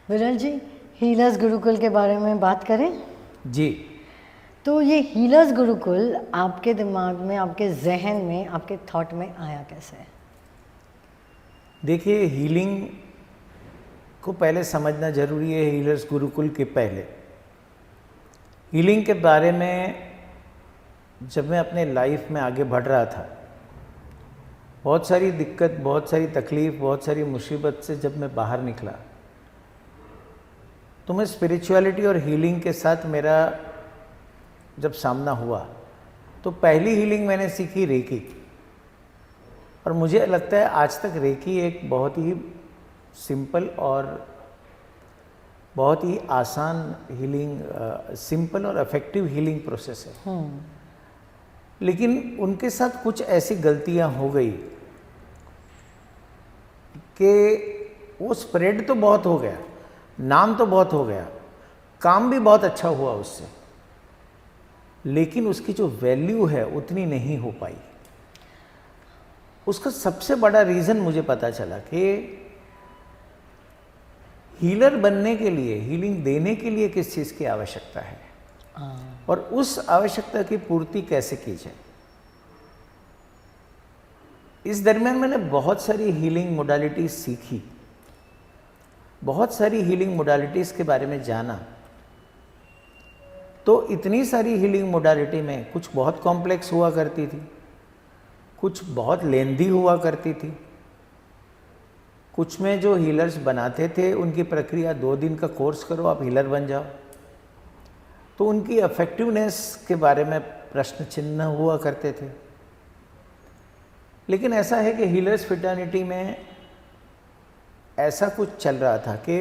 विरल जी, हीलर्स गुरुकुल के बारे में बात करें। जी। तो ये हीलर्स गुरुकुल आपके दिमाग में, आपके जहन में, आपके थॉट में आया कैसे? देखिए, हीलिंग को पहले समझना जरूरी है। हीलर्स गुरुकुल के पहले हीलिंग के बारे में जब मैं अपने लाइफ में आगे बढ़ रहा था, बहुत सारी दिक्कत, बहुत सारी तकलीफ, बहुत सारी मुसीबत से जब मैं बाहर निकला, तो मैं स्पिरिचुअलिटी और हीलिंग के साथ मेरा जब सामना हुआ, तो पहली हीलिंग मैंने सीखी रेकी। और मुझे लगता है आज तक रेकी एक बहुत ही सिंपल और बहुत ही आसान हीलिंग, सिंपल और इफेक्टिव हीलिंग प्रोसेस है। लेकिन उनके साथ कुछ ऐसी गलतियां हो गई कि वो स्प्रेड तो बहुत हो गया, नाम तो बहुत हो गया, काम भी बहुत अच्छा हुआ उससे, लेकिन उसकी जो वैल्यू है उतनी नहीं हो पाई। उसका सबसे बड़ा रीज़न मुझे पता चला कि हीलर बनने के लिए, हीलिंग देने के लिए किस चीज़ की आवश्यकता है और उस आवश्यकता की पूर्ति कैसे की जाए। इस दरमियान मैंने बहुत सारी हीलिंग मोडालिटीज़ सीखी, बहुत सारी हीलिंग मोडालिटीज़ के बारे में जाना। तो इतनी सारी हीलिंग मोडालिटी में कुछ बहुत कॉम्प्लेक्स हुआ करती थी, कुछ बहुत लेंदी हुआ करती थी, कुछ में जो हीलर्स बनाते थे उनकी प्रक्रिया 2 दिन का कोर्स करो आप हीलर बन जाओ, तो उनकी इफेक्टिवनेस के बारे में प्रश्न चिन्ह हुआ करते थे। लेकिन ऐसा है कि हीलर्स फ्रेटर्निटी में ऐसा कुछ चल रहा था कि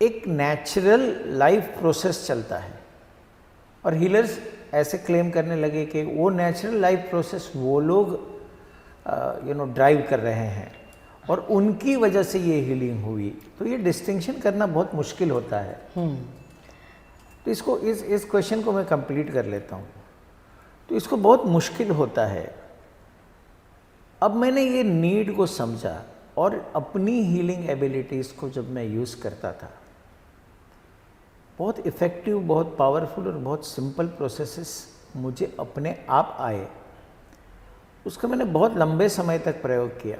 एक नेचुरल लाइफ प्रोसेस चलता है और हीलर्स ऐसे क्लेम करने लगे कि वो नेचुरल लाइफ प्रोसेस वो लोग ड्राइव कर रहे हैं और उनकी वजह से ये हीलिंग हुई। तो ये डिस्टिंक्शन करना बहुत मुश्किल होता है। तो इसको इस क्वेश्चन को मैं कंप्लीट कर लेता हूँ। तो इसको बहुत मुश्किल होता है। अब मैंने ये नीड को समझा और अपनी हीलिंग एबिलिटीज़ को जब मैं यूज़ करता था, बहुत इफ़ेक्टिव, बहुत पावरफुल और बहुत सिंपल प्रोसेसेस मुझे अपने आप आए। उसका मैंने बहुत लंबे समय तक प्रयोग किया।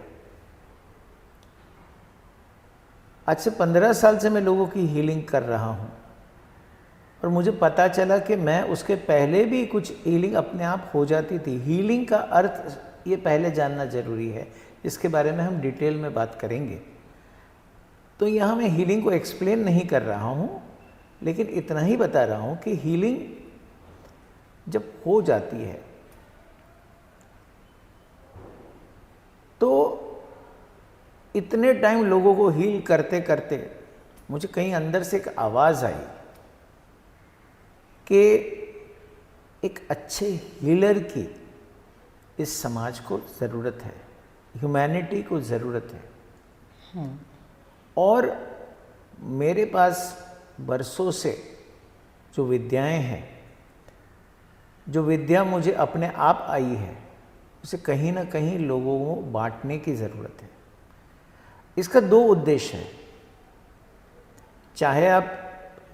आज से 15 साल से मैं लोगों की हीलिंग कर रहा हूँ और मुझे पता चला कि मैं उसके पहले भी कुछ हीलिंग अपने आप हो जाती थी। हीलिंग का अर्थ ये पहले जानना ज़रूरी है, इसके बारे में हम डिटेल में बात करेंगे। तो यहाँ मैं हीलिंग को एक्सप्लेन नहीं कर रहा हूँ, लेकिन इतना ही बता रहा हूँ कि हीलिंग जब हो जाती है तो इतने टाइम लोगों को हील करते करते मुझे कहीं अंदर से एक आवाज़ आई कि एक अच्छे हीलर की इस समाज को ज़रूरत है, ह्यूमैनिटी को ज़रूरत है। और मेरे पास बरसों से जो विद्याएं हैं, जो विद्या मुझे अपने आप आई है, उसे कहीं ना कहीं लोगों को बांटने की ज़रूरत है। इसका 2 उद्देश्य है। चाहे आप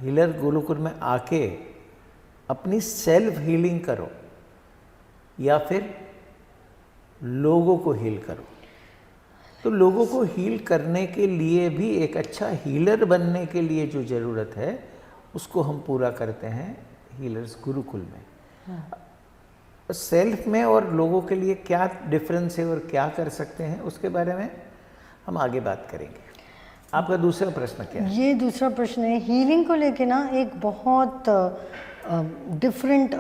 हीलर गुरुकुल में आके अपनी सेल्फ हीलिंग करो या फिर लोगों को हील करो। तो लोगों को हील करने के लिए भी एक अच्छा हीलर बनने के लिए जो ज़रूरत है उसको हम पूरा करते हैं हीलर्स गुरुकुल में। सेल्फ में और लोगों के लिए क्या डिफरेंस है और क्या कर सकते हैं उसके बारे में हम आगे बात करेंगे। आपका दूसरा प्रश्न क्या है? ये दूसरा प्रश्न है, हीलिंग को लेके ना एक बहुत डिफरेंट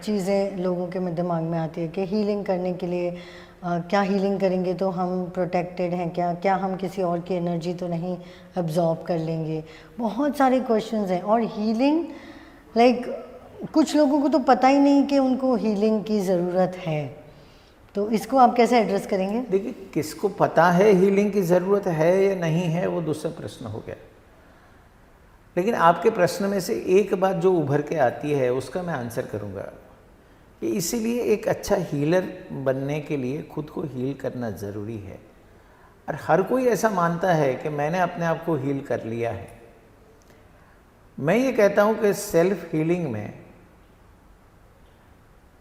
चीज़ें लोगों के दिमाग में आती है कि हीलिंग करने के लिए क्या हीलिंग करेंगे तो हम प्रोटेक्टेड हैं क्या हम किसी और की एनर्जी तो नहीं अब्जॉर्ब कर लेंगे। बहुत सारे क्वेश्चंस हैं और हीलिंग कुछ लोगों को तो पता ही नहीं कि उनको हीलिंग की ज़रूरत है। तो इसको आप कैसे एड्रेस करेंगे? देखिए, किसको पता है हीलिंग की ज़रूरत है या नहीं है वो दूसरा प्रश्न हो गया। लेकिन आपके प्रश्न में से एक बात जो उभर के आती है उसका मैं आंसर करूँगा कि इसीलिए एक अच्छा हीलर बनने के लिए खुद को हील करना ज़रूरी है। और हर कोई ऐसा मानता है कि मैंने अपने आप को हील कर लिया है। मैं ये कहता हूँ कि सेल्फ हीलिंग में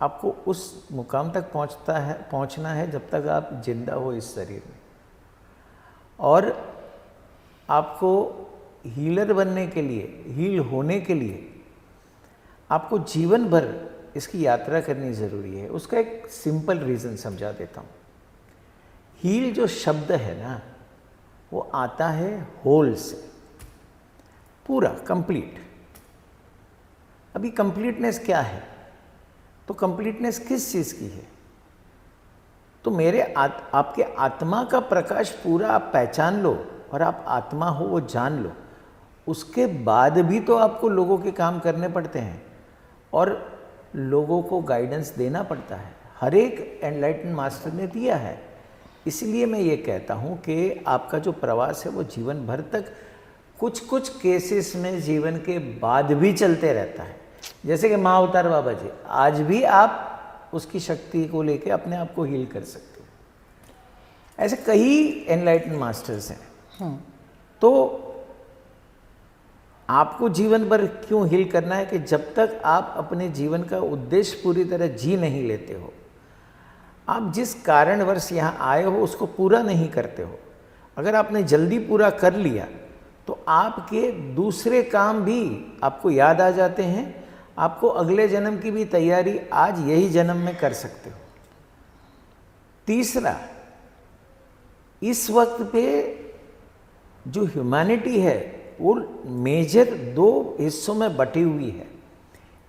आपको उस मुकाम तक पहुँचना है जब तक आप जिंदा हो इस शरीर में, और आपको हीलर बनने के लिए, हील होने के लिए आपको जीवन भर इसकी यात्रा करनी ज़रूरी है। उसका एक सिंपल रीज़न समझा देता हूँ। हील जो शब्द है ना, वो आता है होल से, पूरा, कंप्लीट। अभी कंप्लीटनेस क्या है? तो कंप्लीटनेस किस चीज़ की है? तो आपके आत्मा का प्रकाश पूरा आप पहचान लो और आप आत्मा हो वो जान लो। उसके बाद भी तो आपको लोगों के काम करने पड़ते हैं और लोगों को गाइडेंस देना पड़ता है। हर एक एनलाइटन मास्टर ने दिया है। इसलिए मैं ये कहता हूँ कि आपका जो प्रवास है वो जीवन भर तक, कुछ कुछ केसेस में जीवन के बाद भी चलते रहता है। जैसे कि माँ अवतार बाबा जी, आज भी आप उसकी शक्ति को लेके अपने आप को हील कर सकते हो। ऐसे कई एनलाइटन मास्टर्स हैं। तो आपको जीवन भर क्यों हील करना है कि जब तक आप अपने जीवन का उद्देश्य पूरी तरह जी नहीं लेते हो, आप जिस कारणवश यहाँ आए हो उसको पूरा नहीं करते हो। अगर आपने जल्दी पूरा कर लिया तो आपके दूसरे काम भी आपको याद आ जाते हैं। आपको अगले जन्म की भी तैयारी आज यही जन्म में कर सकते हो। तीसरा, इस वक्त पे जो ह्यूमैनिटी है वो मेजर दो हिस्सों में बटी हुई है।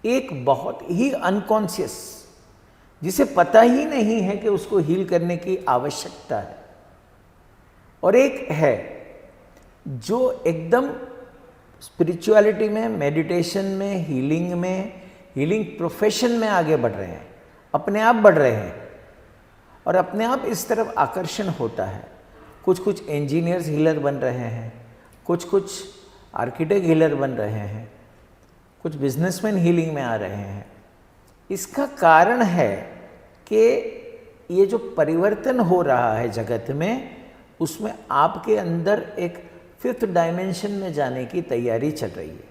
एक बहुत ही अनकॉन्शियस, जिसे पता ही नहीं है कि उसको हील करने की आवश्यकता है, और एक है जो एकदम स्पिरिचुअलिटी में, मेडिटेशन में, हीलिंग प्रोफेशन में आगे बढ़ रहे हैं, अपने आप बढ़ रहे हैं और अपने आप इस तरफ आकर्षण होता है। कुछ कुछ इंजीनियर्स हीलर बन रहे हैं, कुछ कुछ आर्किटेक्ट हीलर बन रहे हैं, कुछ बिजनेसमैन हीलिंग में आ रहे हैं। इसका कारण है कि ये जो परिवर्तन हो रहा है जगत में, उसमें आपके अंदर एक 5th डायमेंशन में जाने की तैयारी चल रही है।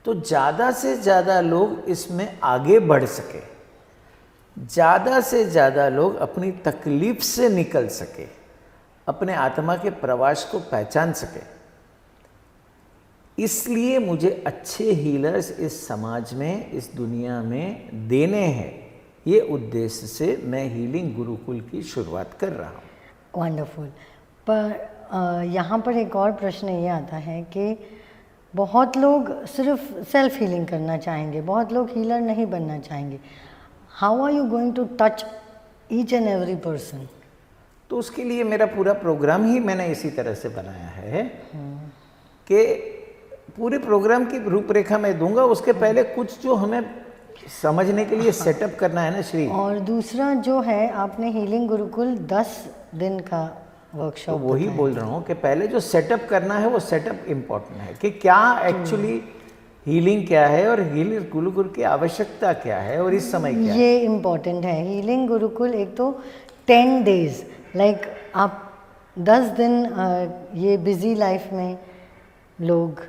तो ज़्यादा से ज़्यादा लोग इसमें आगे बढ़ सके, ज़्यादा से ज़्यादा लोग अपनी तकलीफ से निकल सके, अपने आत्मा के प्रवास को पहचान सके, इसलिए मुझे अच्छे हीलर्स इस समाज में, इस दुनिया में देने हैं। ये उद्देश्य से मैं हीलिंग गुरुकुल की शुरुआत कर रहा हूँ। वंडरफुल। पर यहाँ पर एक और प्रश्न ये आता है कि बहुत लोग सिर्फ सेल्फ हीलिंग करना चाहेंगे, बहुत लोग हीलर नहीं बनना चाहेंगे। How are you going to touch each and every person? तो उसके लिए मेरा पूरा प्रोग्राम ही मैंने इसी तरह से बनाया है कि पूरे प्रोग्राम की रूपरेखा मैं दूंगा। उसके पहले कुछ जो हमें समझने के लिए सेटअप करना है ना श्री। और दूसरा जो है, आपने हीलिंग गुरुकुल 10 दिन का वर्कशॉप, तो वही बोल रहा हूँ कि पहले जो सेटअप करना है वो सेटअप इम्पोर्टेंट है कि क्या एक्चुअली हीलिंग क्या है और हीलिंग गुरुकुल की आवश्यकता क्या है और इस समय क्या है। ये इम्पोर्टेंट है। हीलिंग गुरुकुल एक तो 10 डेज, लाइक आप 10 दिन ये बिजी लाइफ में लोग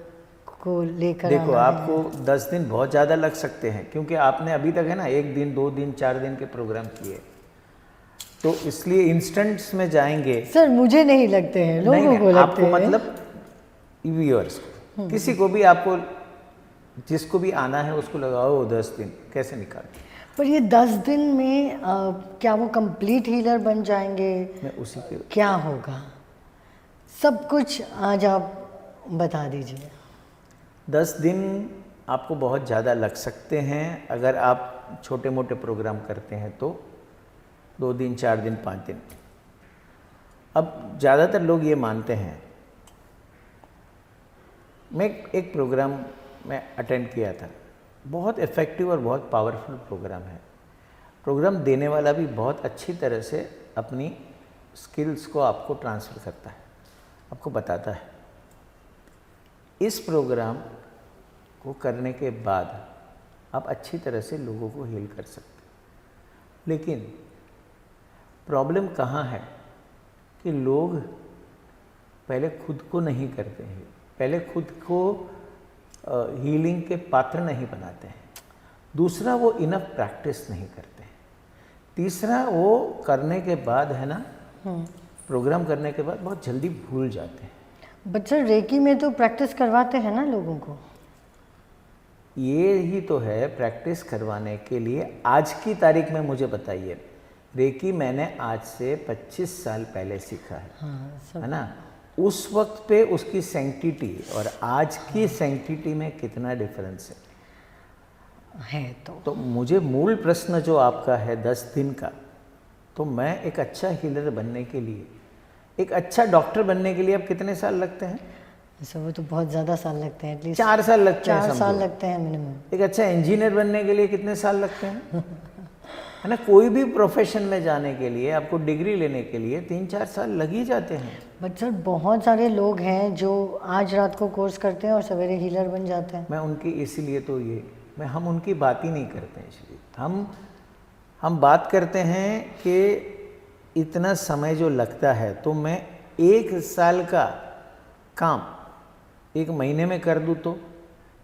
को लेकर देखो, आना आपको 10 दिन बहुत ज़्यादा लग सकते हैं क्योंकि आपने अभी तक है ना 1 दिन, 2 दिन, 4 दिन के प्रोग्राम किए, तो इसलिए इंस्टेंट्स में जाएंगे। सर मुझे नहीं लगते हैं, लोगों को लगते आपको हैं। मतलब व्यूअर्स को, किसी को भी, आपको जिसको भी आना है उसको लगाओ 10 दिन कैसे निकाले। पर ये 10 दिन में क्या वो कंप्लीट हीलर बन जाएंगे? मैं उसी के क्या होगा? सब कुछ आज आप बता दीजिए। 10 दिन आपको बहुत ज़्यादा लग सकते हैं अगर आप छोटे मोटे प्रोग्राम करते हैं तो 2 दिन, 4 दिन, 5 दिन। अब ज़्यादातर लोग ये मानते हैं, मैं एक प्रोग्राम में अटेंड किया था, बहुत इफ़ेक्टिव और बहुत पावरफुल प्रोग्राम है। प्रोग्राम देने वाला भी बहुत अच्छी तरह से अपनी स्किल्स को आपको ट्रांसफ़र करता है, आपको बताता है। इस प्रोग्राम को करने के बाद आप अच्छी तरह से लोगों को हील कर सकते हैं। लेकिन प्रॉब्लम कहाँ है कि लोग पहले खुद को नहीं करते हैं, पहले खुद को हीलिंग के पात्र नहीं बनाते हैं। दूसरा, वो इनफ प्रैक्टिस नहीं करते हैं। तीसरा, वो करने के बाद है ना, प्रोग्राम करने के बाद बहुत जल्दी भूल जाते हैं। बट सर रेकी में तो प्रैक्टिस करवाते हैं ना लोगों को। ये ही तो है प्रैक्टिस करवाने के लिए। आज की तारीख में मुझे बताइए, रेकी मैंने आज से 25 साल पहले सीखा है, है ना। उस वक्त पे उसकी सैंक्टिटी और आज की सैंक्टिटी में कितना डिफरेंस है। तो मुझे मूल प्रश्न जो आपका है 10 दिन का, तो मैं एक अच्छा हीलर बनने के लिए, एक अच्छा डॉक्टर बनने के लिए अब कितने साल लगते हैं? सर वो तो बहुत ज़्यादा साल लगते हैं, एटलीस्ट 4 साल लगते हैं। 4 साल लगते हैं मिनिमम। एक अच्छा इंजीनियर बनने के लिए कितने साल लगते हैं? है ना। कोई भी प्रोफेशन में जाने के लिए आपको डिग्री लेने के लिए 3-4 साल लग ही जाते हैं। बट सर बहुत सारे लोग हैं जो आज रात को कोर्स करते हैं और सवेरे हीलर बन जाते हैं। मैं उनकी इसीलिए तो हम उनकी बात ही नहीं करते हैं। इसलिए हम बात करते हैं कि इतना समय जो लगता है, तो मैं 1 साल का काम 1 महीने में कर दूँ, तो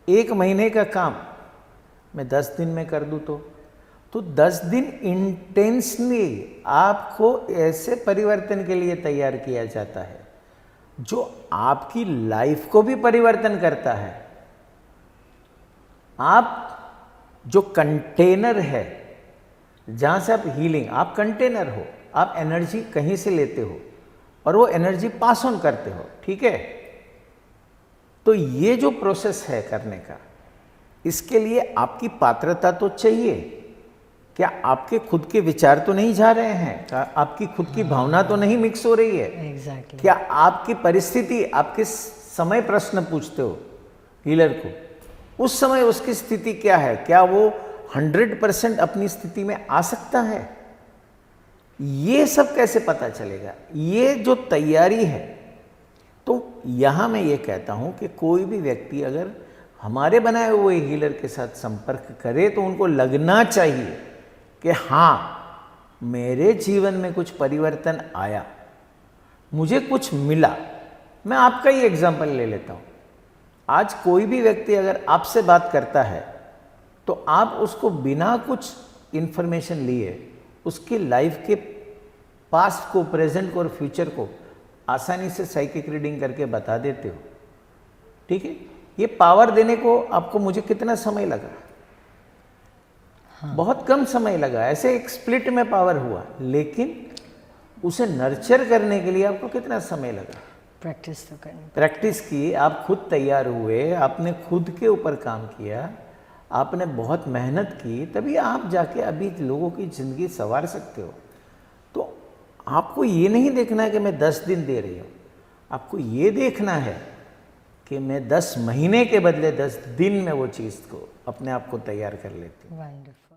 1 महीने का काम मैं 10 दिन में कर दूँ, तो 10 दिन इंटेंसली आपको ऐसे परिवर्तन के लिए तैयार किया जाता है जो आपकी लाइफ को भी परिवर्तन करता है। आप जो कंटेनर है, जहाँ से आप हीलिंग, आप कंटेनर हो, आप एनर्जी कहीं से लेते हो और वो एनर्जी पास ऑन करते हो, ठीक है। तो ये जो प्रोसेस है करने का, इसके लिए आपकी पात्रता तो चाहिए। क्या आपके खुद के विचार तो नहीं जा रहे हैं? क्या आपकी खुद की भावना तो नहीं मिक्स हो रही है? एग्जैक्टली। क्या आपकी परिस्थिति, आपके समय प्रश्न पूछते हो हीलर को, उस समय उसकी स्थिति क्या है? क्या वो 100% अपनी स्थिति में आ सकता है? ये सब कैसे पता चलेगा? ये जो तैयारी है, तो यहां मैं ये कहता हूं कि कोई भी व्यक्ति अगर हमारे बनाए हुए हीलर के साथ संपर्क करे, तो उनको लगना चाहिए कि हाँ, मेरे जीवन में कुछ परिवर्तन आया, मुझे कुछ मिला। मैं आपका ही एग्जाम्पल ले लेता हूं। आज कोई भी व्यक्ति अगर आपसे बात करता है, तो आप उसको बिना कुछ इंफॉर्मेशन लिए उसकी लाइफ के पास्ट को, प्रेजेंट को और फ्यूचर को आसानी से साइकिक रीडिंग करके बता देते हो, ठीक है। ये पावर देने को आपको मुझे कितना समय लगा? हाँ। बहुत कम समय लगा। ऐसे एक स्प्लिट में पावर हुआ, लेकिन उसे नर्चर करने के लिए आपको कितना समय लगा? प्रैक्टिस तो करनी, प्रैक्टिस की, आप खुद तैयार हुए, आपने खुद के ऊपर काम किया, आपने बहुत मेहनत की, तभी आप जाके अभी लोगों की ज़िंदगी संवार सकते हो। तो आपको ये नहीं देखना है कि मैं 10 दिन दे रही हूँ, आपको ये देखना है कि मैं 10 महीने के बदले 10 दिन में वो चीज़ को, अपने आप को तैयार कर लेती हूँ। वंडरफुल।